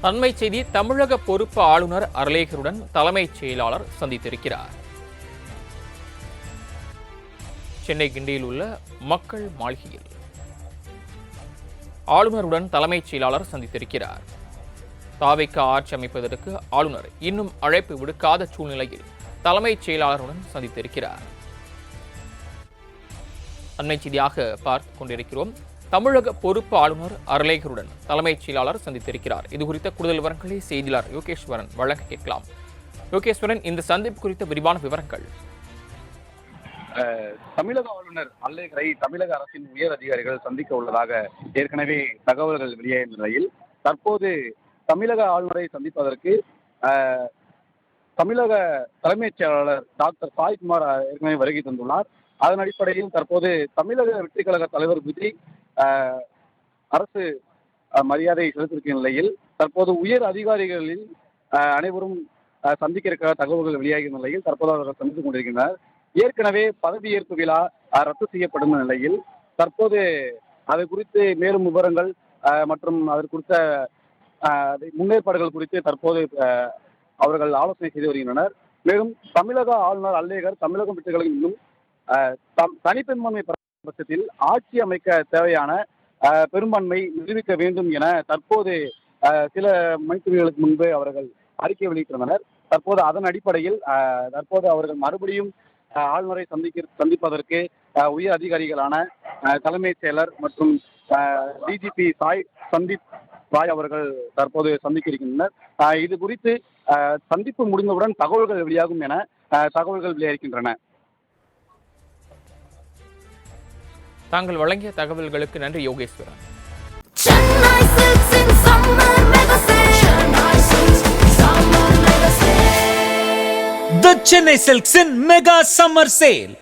அண்மை செய்தி தமிழக பொறுப்பு ஆளுநர் அர்லேகருடன் தலைமைச் செயலாளர் சந்தித்திருக்கிறார். சென்னை கிண்டியில் உள்ள மக்கள் மாளிகையில் ஆளுநருடன் தலைமைச் செயலாளர் சந்தித்திருக்கிறார். தாவேக ஆட்சி அமைப்பதற்கு ஆளுநர் இன்னும் அழைப்பு விடுக்காத சூழ்நிலையில் தலைமைச் செயலாளருடன் சந்தித்திருக்கிறார். அண்மை செய்தியாக பார்த்துக் கொண்டிருக்கிறோம். தமிழக பொறுப்பு ஆளுநர் அர்லேகருடன் தலைமைச் செயலாளர் சந்தித்திருக்கிறார். இது குறித்த கூடுதல் விவரங்களை செய்தியாளர் யோகேஸ்வரன் வழங்க கேட்கலாம். யோகேஸ்வரன், இந்த சந்திப்பு குறித்த விரிவான விவரங்கள். தமிழக ஆளுநர் அர்லேகரை தமிழக அரசின் உயர் அதிகாரிகள் சந்திக்க உள்ளதாக ஏற்கனவே தகவல்கள் வெளியான நிலையில் தற்போது தமிழக ஆளுநரை சந்திப்பதற்கு தமிழக தலைமைச் செயலாளர் டாக்டர் சாய்குமார் ஏற்கனவே வருகை தந்துள்ளார். அதன் அடிப்படையில் தற்போது தமிழக வெற்றி கழக தலைவர் விஜய் அரசு மரியாதை செலுத்திருக்கிற நிலையில் தற்போது உயர் அதிகாரிகளில் அனைவரும் சந்திக்க இருக்க தகவல்கள் வெளியாகிய நிலையில் தற்போது அவர்கள் சந்தித்துக் கொண்டிருக்கின்றனர். ஏற்கனவே பதவியேற்பு விழா ரத்து செய்யப்படும் நிலையில் தற்போது அது குறித்து மேலும் விவரங்கள் மற்றும் அது குறித்த முன்னேற்பாடுகள் குறித்து தற்போது அவர்கள் ஆலோசனை செய்து வருகின்றனர். மேலும் தமிழக ஆளுநர் அர்லேகர் தமிழகம் விட்டுகளில் இன்னும் தனிப்பெரும்பான்மை பட்சத்தில் ஆட்சி அமைக்க தேவையான பெரும்பான்மை நிரூபிக்க வேண்டும் என தற்போது சில மணித்துறைகளுக்கு முன்பு அவர்கள் அறிக்கை வெளியிட்டிருந்தனர். தற்போது அதன் அடிப்படையில் தற்போது அவர்கள் மறுபடியும் ஆளுநரை சந்திப்பதற்கு உயர் அதிகாரிகளான தலைமைச் செயலர் மற்றும் டிஜிபி சந்தீப் ராய் அவர்கள் தற்போது சந்திக்க இருக்கின்றனர். இது குறித்து சந்திப்பு முடிந்தவுடன் தகவல்கள் வெளியாகும் என தகவல்கள் வெளியாகின்றன. தாங்கள் வழங்கிய தகவல்களுக்கு நன்றி Yogeswaran. The Chennai Silks in Mega Summer Sale.